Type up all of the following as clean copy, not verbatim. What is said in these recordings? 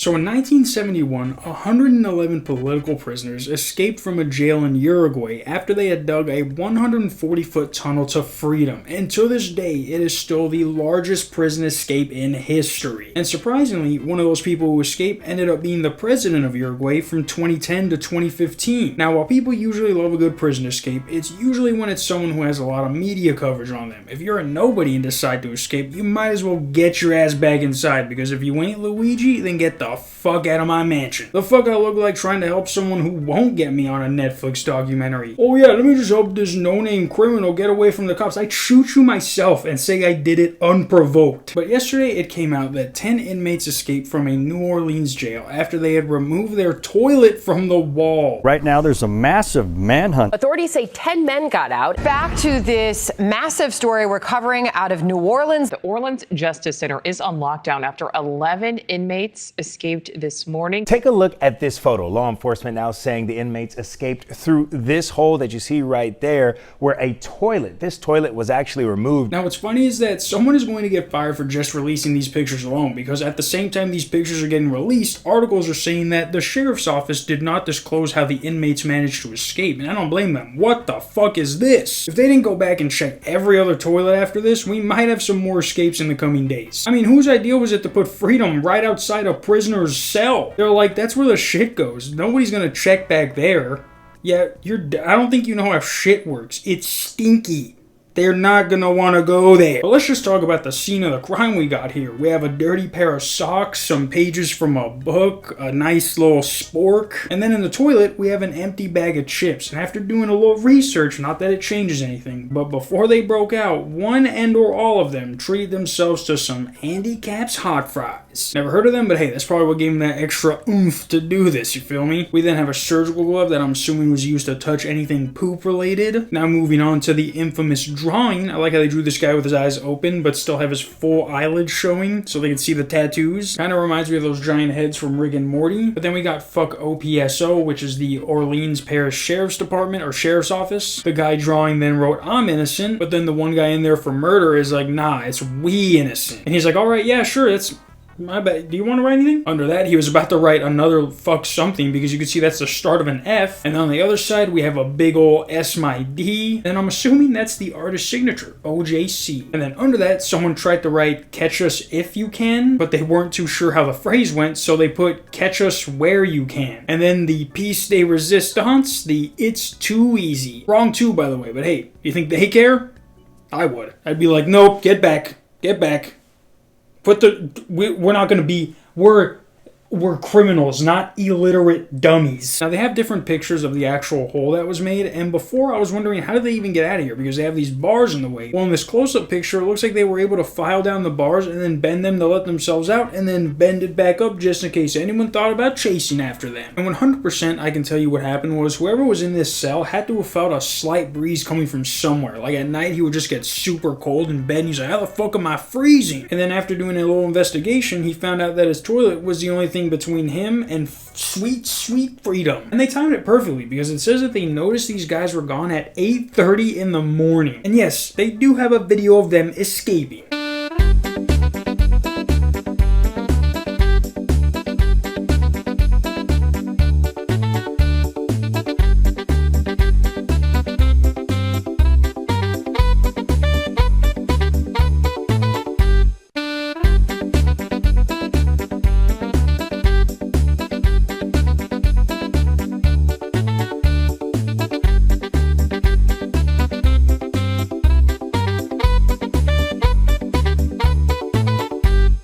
So in 1971, 111 political prisoners escaped from a jail in Uruguay after they had dug a 140-foot tunnel to freedom, and to this day, it is still the largest prison escape in history. And surprisingly, one of those people who escaped ended up being the president of Uruguay from 2010 to 2015. Now, while people usually love a good prison escape, it's usually when it's someone who has a lot of media coverage on them. If you're a nobody and decide to escape, you might as well get your ass back inside, because if you ain't Luigi, then get the fuck out of my mansion. The fuck I look like trying to help someone who won't get me on a Netflix documentary. Oh yeah, let me just help this no-name criminal get away from the cops. I'd shoot you myself and say I did it unprovoked. But yesterday it came out that 10 inmates escaped from a New Orleans jail after they had removed their toilet from the wall. Right now there's a massive manhunt. Authorities say 10 men got out. Back to this massive story we're covering out of New Orleans. The Orleans Justice Center is on lockdown after 11 inmates escaped this morning. Take a look at this photo. Law enforcement now saying the inmates escaped through this hole that you see right there, where this toilet was actually removed. Now what's funny is that someone is going to get fired for just releasing these pictures alone, because at the same time these pictures are getting released, articles are saying that the sheriff's office did not disclose how the inmates managed to escape, and I don't blame them. What the fuck is this? If they didn't go back and check every other toilet after this, we might have some more escapes in the coming days. I mean, whose idea was it to put freedom right outside a prisoner's cell? They're like, that's where the shit goes. Nobody's gonna check back there. Yeah, I don't think you know how shit works. It's stinky. They're not gonna wanna go there. But let's just talk about the scene of the crime we got here. We have a dirty pair of socks, some pages from a book, a nice little spork, and then in the toilet, we have an empty bag of chips. And after doing a little research, not that it changes anything, but before they broke out, one and or all of them treated themselves to some Andy Capp's hot fries. Never heard of them, but hey, that's probably what gave them that extra oomph to do this, you feel me? We then have a surgical glove that I'm assuming was used to touch anything poop related. Now moving on to the infamous drawing. I like how they drew this guy with his eyes open but still have his full eyelids showing so they can see the tattoos. Kind of reminds me of those giant heads from Rick and Morty. But then we got fuck OPSO, which is the Orleans Parish Sheriff's Department or Sheriff's Office. The guy drawing then wrote I'm innocent, but then the one guy in there for murder is like, nah, it's we innocent. And he's like, alright, yeah, sure, that's my bad. Do you want to write anything? Under that, he was about to write another fuck something because you can see that's the start of an F. And on the other side, we have a big ol' S my D. And I'm assuming that's the artist's signature, OJC. And then under that, someone tried to write catch us if you can, but they weren't too sure how the phrase went, so they put catch us where you can. And then the piece de resistance, the it's too easy. Wrong too, by the way, but hey, you think they care? I would. I'd be like, nope, get back. Get back. We're not going to be, we're criminals, not illiterate dummies. Now, they have different pictures of the actual hole that was made, and before I was wondering, how did they even get out of here? Because they have these bars in the way. Well, in this close-up picture, it looks like they were able to file down the bars and then bend them to let themselves out, and then bend it back up just in case anyone thought about chasing after them. And 100% I can tell you what happened was whoever was in this cell had to have felt a slight breeze coming from somewhere. Like at night, he would just get super cold in bed, and he's like, how the fuck am I freezing? And then after doing a little investigation, he found out that his toilet was the only thing between him and sweet freedom. And they timed it perfectly because it says that they noticed these guys were gone at 8:30 in the morning. And yes, they do have a video of them escaping.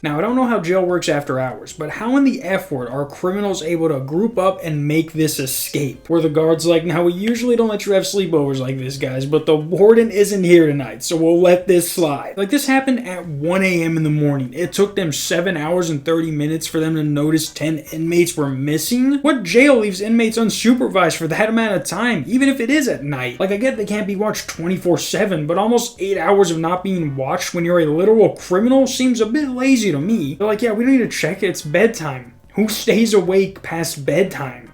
Now, I don't know how jail works after hours, but how in the F word are criminals able to group up and make this escape? Where the guard's like, now we usually don't let you have sleepovers like this, guys, but the warden isn't here tonight, so we'll let this slide. Like, this happened at 1 a.m. in the morning. It took them 7 hours and 30 minutes for them to notice 10 inmates were missing? What jail leaves inmates unsupervised for that amount of time, even if it is at night? Like, I get they can't be watched 24/7, but almost 8 hours of not being watched when you're a literal criminal seems a bit lazy to me. They're like, yeah, we don't need to check it, it's bedtime. Who stays awake past bedtime?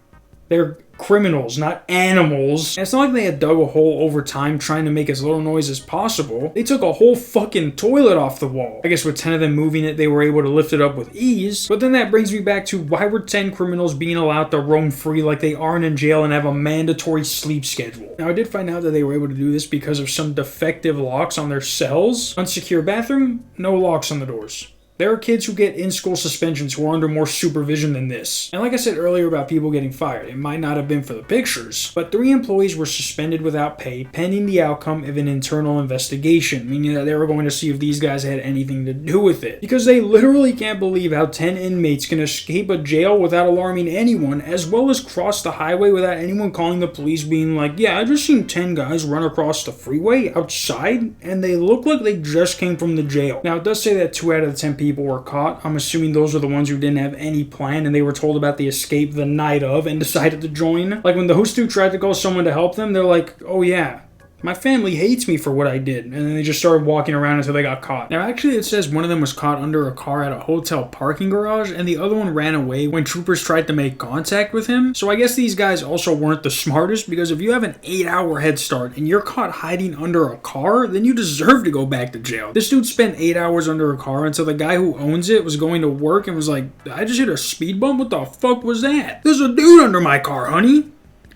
They're criminals, not animals. And it's not like they had dug a hole over time trying to make as little noise as possible. They took a whole fucking toilet off the wall. I guess with 10 of them moving it, they were able to lift it up with ease. But then that brings me back to, why were 10 criminals being allowed to roam free like they aren't in jail and have a mandatory sleep schedule? Now, I did find out that they were able to do this because of some defective locks on their cells. Unsecure bathroom, no locks on the doors. There are kids who get in-school suspensions who are under more supervision than this. And like I said earlier about people getting fired, it might not have been for the pictures, but 3 employees were suspended without pay pending the outcome of an internal investigation, meaning that they were going to see if these guys had anything to do with it. Because they literally can't believe how 10 inmates can escape a jail without alarming anyone, as well as cross the highway without anyone calling the police being like, yeah, I just seen 10 guys run across the freeway outside, and they look like they just came from the jail. Now, it does say that 2 out of the 10 people were caught. I'm assuming those are the ones who didn't have any plan and they were told about the escape the night of and decided to join. Like when the host dude tried to call someone to help them, they're like, oh yeah, my family hates me for what I did. And then they just started walking around until they got caught. Now, actually, it says one of them was caught under a car at a hotel parking garage, and the other one ran away when troopers tried to make contact with him. So I guess these guys also weren't the smartest, because if you have an 8-hour head start and you're caught hiding under a car, then you deserve to go back to jail. This dude spent 8 hours under a car until the guy who owns it was going to work and was like, I just hit a speed bump? What the fuck was that? There's a dude under my car, honey.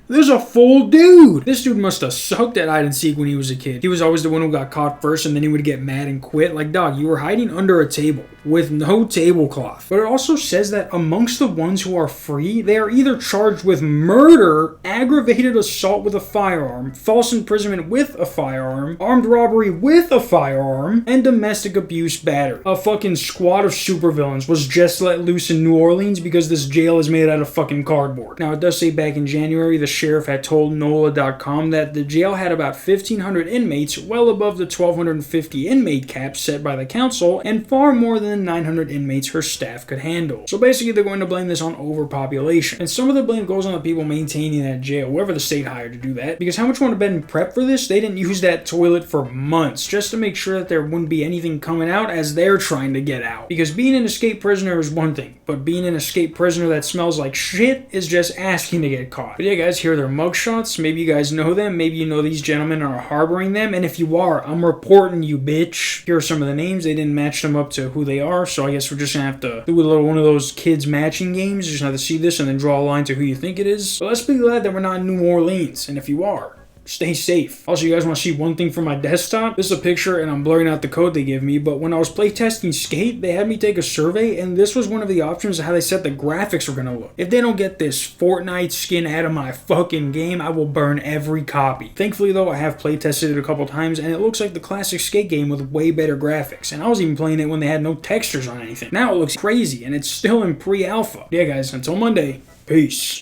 There's a full dude! This dude must have sucked at hide and seek when he was a kid. He was always the one who got caught first and then he would get mad and quit. Like, dog, you were hiding under a table with no tablecloth. But it also says that amongst the ones who are free, they are either charged with murder, aggravated assault with a firearm, false imprisonment with a firearm, armed robbery with a firearm, and domestic abuse battery. A fucking squad of supervillains was just let loose in New Orleans because this jail is made out of fucking cardboard. Now, it does say back in January, the sheriff had told NOLA.com that the jail had about 1,500 inmates, well above the 1,250 inmate cap set by the council, and far more than the 900 inmates her staff could handle. So basically, they're going to blame this on overpopulation. And some of the blame goes on the people maintaining that jail, whoever the state hired to do that, because how much would have been prepped for this? They didn't use that toilet for months, just to make sure that there wouldn't be anything coming out as they're trying to get out. Because being an escaped prisoner is one thing, but being an escaped prisoner that smells like shit is just asking to get caught. But yeah, guys, here are their mugshots. Maybe you guys know them. Maybe you know these gentlemen are harboring them. And if you are, I'm reporting you, bitch. Here are some of the names. They didn't match them up to who they are. So I guess we're just going to have to do a little one of those kids matching games. You just have to see this and then draw a line to who you think it is. But let's be glad that we're not in New Orleans. And if you are, stay safe. Also, you guys want to see one thing from my desktop? This is a picture, and I'm blurring out the code they give me, but when I was playtesting Skate, they had me take a survey, and this was one of the options of how they said the graphics were going to look. If they don't get this Fortnite skin out of my fucking game, I will burn every copy. Thankfully, though, I have playtested it a couple times, and it looks like the classic Skate game with way better graphics, and I was even playing it when they had no textures on anything. Now it looks crazy, and it's still in pre-alpha. Yeah, guys, until Monday, peace.